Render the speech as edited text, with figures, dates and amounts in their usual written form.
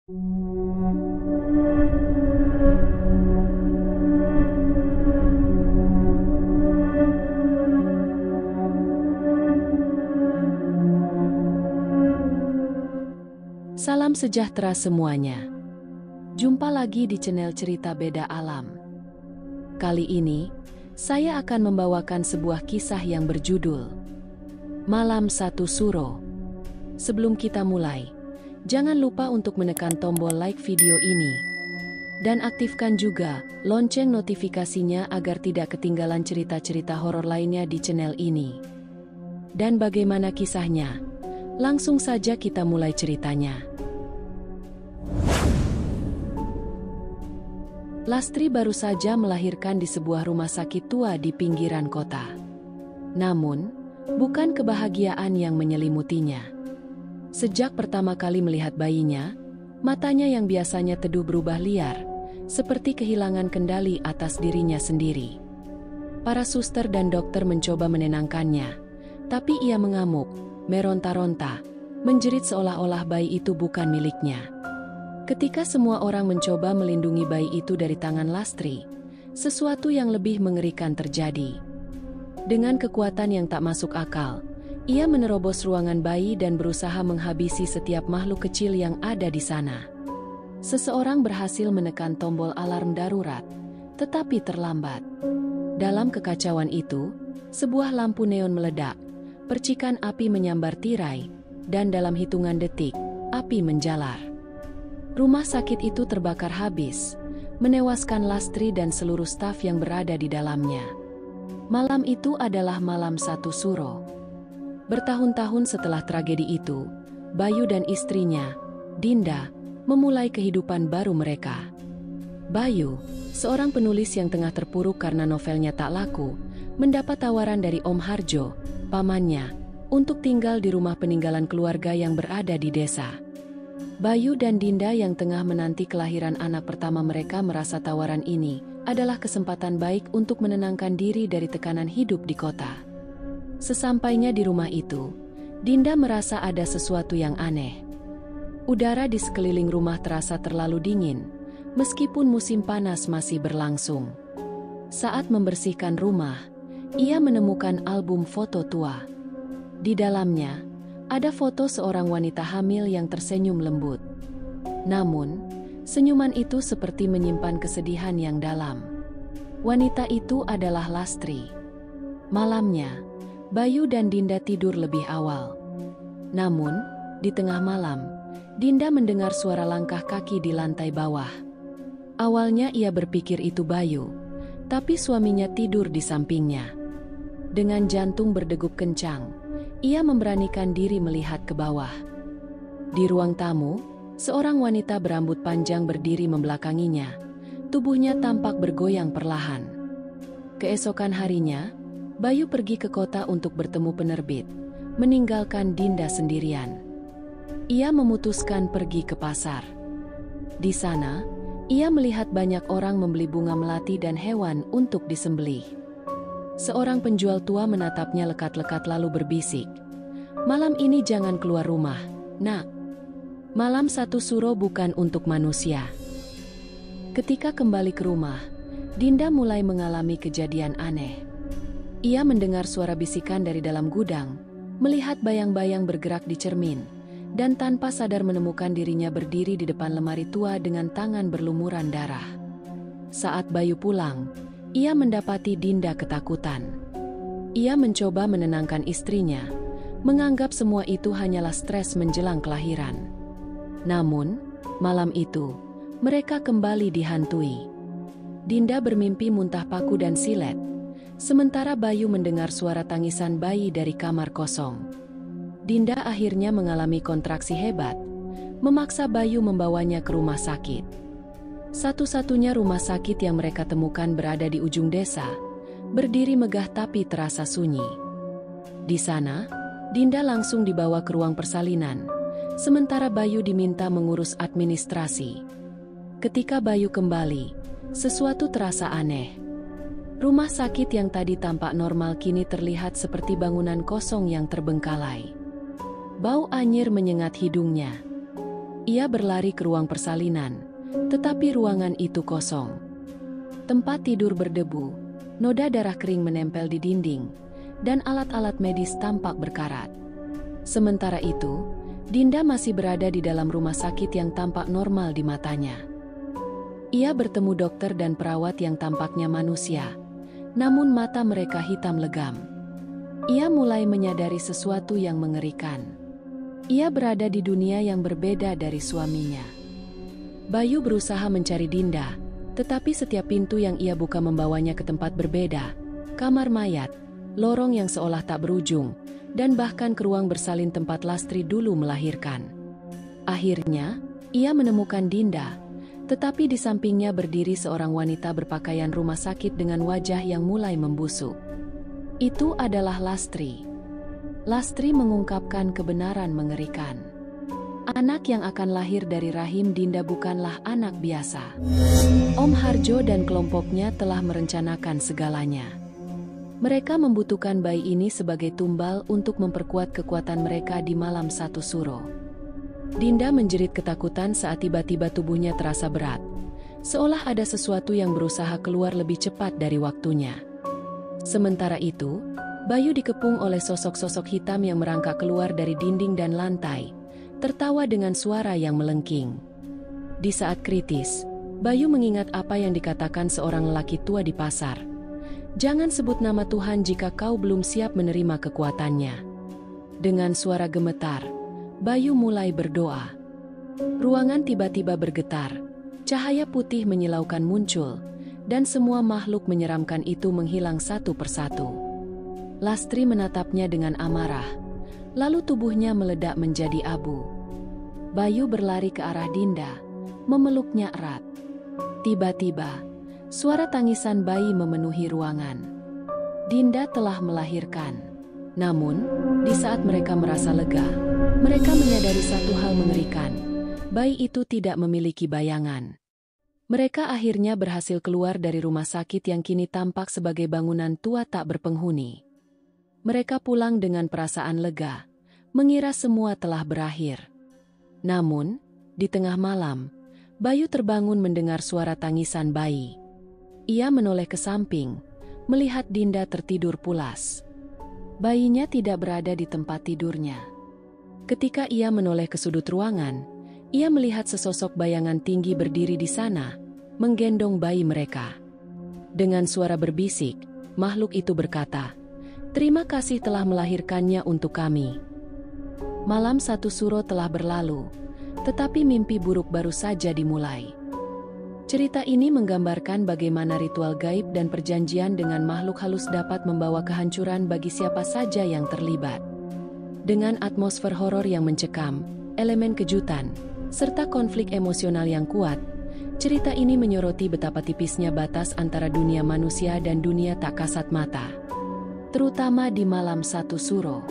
Salam sejahtera semuanya. Jumpa lagi di channel Cerita Beda Alam. Kali ini, saya akan membawakan sebuah kisah yang berjudul Malam Satu Suro. Sebelum kita mulai, jangan lupa untuk menekan tombol like video ini dan aktifkan juga lonceng notifikasinya agar tidak ketinggalan cerita-cerita horor lainnya di channel ini. Dan bagaimana kisahnya? Langsung saja kita mulai ceritanya. Lastri baru saja melahirkan di sebuah rumah sakit tua di pinggiran kota. Namun, bukan kebahagiaan yang menyelimutinya. Sejak pertama kali melihat bayinya, matanya yang biasanya teduh berubah liar, seperti kehilangan kendali atas dirinya sendiri. Para suster dan dokter mencoba menenangkannya, tapi ia mengamuk, meronta-ronta, menjerit seolah-olah bayi itu bukan miliknya. Ketika semua orang mencoba melindungi bayi itu dari tangan Lastri, sesuatu yang lebih mengerikan terjadi. Dengan kekuatan yang tak masuk akal, ia menerobos ruangan bayi dan berusaha menghabisi setiap makhluk kecil yang ada di sana. Seseorang berhasil menekan tombol alarm darurat, tetapi terlambat. Dalam kekacauan itu, sebuah lampu neon meledak, percikan api menyambar tirai, dan dalam hitungan detik, api menjalar. Rumah sakit itu terbakar habis, menewaskan Lastri dan seluruh staf yang berada di dalamnya. Malam itu adalah malam satu suro. Bertahun-tahun setelah tragedi itu, Bayu dan istrinya, Dinda, memulai kehidupan baru mereka. Bayu, seorang penulis yang tengah terpuruk karena novelnya tak laku, mendapat tawaran dari Om Harjo, pamannya, untuk tinggal di rumah peninggalan keluarga yang berada di desa. Bayu dan Dinda yang tengah menanti kelahiran anak pertama mereka merasa tawaran ini adalah kesempatan baik untuk menenangkan diri dari tekanan hidup di kota. Sesampainya di rumah itu, Dinda merasa ada sesuatu yang aneh. Udara di sekeliling rumah terasa terlalu dingin, meskipun musim panas masih berlangsung. Saat membersihkan rumah, ia menemukan album foto tua. Di dalamnya, ada foto seorang wanita hamil yang tersenyum lembut. Namun, senyuman itu seperti menyimpan kesedihan yang dalam. Wanita itu adalah Lastri. Malamnya, Bayu dan Dinda tidur lebih awal. Namun, di tengah malam, Dinda mendengar suara langkah kaki di lantai bawah. Awalnya ia berpikir itu Bayu, tapi suaminya tidur di sampingnya. Dengan jantung berdegup kencang, ia memberanikan diri melihat ke bawah. Di ruang tamu, seorang wanita berambut panjang berdiri membelakanginya. Tubuhnya tampak bergoyang perlahan. Keesokan harinya, Bayu pergi ke kota untuk bertemu penerbit, meninggalkan Dinda sendirian. Ia memutuskan pergi ke pasar. Di sana, ia melihat banyak orang membeli bunga melati dan hewan untuk disembelih. Seorang penjual tua menatapnya lekat-lekat lalu berbisik, "Malam ini jangan keluar rumah, nak. Malam satu suro bukan untuk manusia." Ketika kembali ke rumah, Dinda mulai mengalami kejadian aneh. Ia mendengar suara bisikan dari dalam gudang, melihat bayang-bayang bergerak di cermin, dan tanpa sadar menemukan dirinya berdiri di depan lemari tua dengan tangan berlumuran darah. Saat Bayu pulang, ia mendapati Dinda ketakutan. Ia mencoba menenangkan istrinya, menganggap semua itu hanyalah stres menjelang kelahiran. Namun, malam itu, mereka kembali dihantui. Dinda bermimpi muntah paku dan silet, sementara Bayu mendengar suara tangisan bayi dari kamar kosong. Dinda akhirnya mengalami kontraksi hebat, memaksa Bayu membawanya ke rumah sakit. Satu-satunya rumah sakit yang mereka temukan berada di ujung desa, berdiri megah tapi terasa sunyi. Di sana, Dinda langsung dibawa ke ruang persalinan, sementara Bayu diminta mengurus administrasi. Ketika Bayu kembali, sesuatu terasa aneh. Rumah sakit yang tadi tampak normal kini terlihat seperti bangunan kosong yang terbengkalai. Bau anyir menyengat hidungnya. Ia berlari ke ruang persalinan, tetapi ruangan itu kosong. Tempat tidur berdebu, noda darah kering menempel di dinding, dan alat-alat medis tampak berkarat. Sementara itu, Dinda masih berada di dalam rumah sakit yang tampak normal di matanya. Ia bertemu dokter dan perawat yang tampaknya manusia, namun mata mereka hitam legam. Ia mulai menyadari sesuatu yang mengerikan. Ia berada di dunia yang berbeda dari suaminya. Bayu berusaha mencari Dinda, tetapi setiap pintu yang ia buka membawanya ke tempat berbeda, kamar mayat, lorong yang seolah tak berujung, dan bahkan ke ruang bersalin tempat Lastri dulu melahirkan. Akhirnya, ia menemukan Dinda, tetapi di sampingnya berdiri seorang wanita berpakaian rumah sakit dengan wajah yang mulai membusuk. Itu adalah Lastri. Lastri mengungkapkan kebenaran mengerikan. Anak yang akan lahir dari rahim Dinda bukanlah anak biasa. Om Harjo dan kelompoknya telah merencanakan segalanya. Mereka membutuhkan bayi ini sebagai tumbal untuk memperkuat kekuatan mereka di malam satu suro. Dinda menjerit ketakutan saat tiba-tiba tubuhnya terasa berat, seolah ada sesuatu yang berusaha keluar lebih cepat dari waktunya. Sementara itu, Bayu dikepung oleh sosok-sosok hitam yang merangkak keluar dari dinding dan lantai, tertawa dengan suara yang melengking. Di saat kritis, Bayu mengingat apa yang dikatakan seorang lelaki tua di pasar. Jangan sebut nama Tuhan jika kau belum siap menerima kekuatannya. Dengan suara gemetar, Bayu mulai berdoa. Ruangan tiba-tiba bergetar, cahaya putih menyilaukan muncul, dan semua makhluk menyeramkan itu menghilang satu persatu. Lastri menatapnya dengan amarah, lalu tubuhnya meledak menjadi abu. Bayu berlari ke arah Dinda, memeluknya erat. Tiba-tiba, suara tangisan bayi memenuhi ruangan. Dinda telah melahirkan. Namun, di saat mereka merasa lega, mereka menyadari satu hal mengerikan. Bayi itu tidak memiliki bayangan. Mereka akhirnya berhasil keluar dari rumah sakit yang kini tampak sebagai bangunan tua tak berpenghuni. Mereka pulang dengan perasaan lega, mengira semua telah berakhir. Namun, di tengah malam, Bayu terbangun mendengar suara tangisan bayi. Ia menoleh ke samping, melihat Dinda tertidur pulas. Bayinya tidak berada di tempat tidurnya. Ketika ia menoleh ke sudut ruangan, ia melihat sesosok bayangan tinggi berdiri di sana, menggendong bayi mereka. Dengan suara berbisik, makhluk itu berkata, "Terima kasih telah melahirkannya untuk kami." Malam satu suro telah berlalu, tetapi mimpi buruk baru saja dimulai. Cerita ini menggambarkan bagaimana ritual gaib dan perjanjian dengan makhluk halus dapat membawa kehancuran bagi siapa saja yang terlibat. Dengan atmosfer horor yang mencekam, elemen kejutan, serta konflik emosional yang kuat, cerita ini menyoroti betapa tipisnya batas antara dunia manusia dan dunia tak kasat mata, terutama di malam satu suro.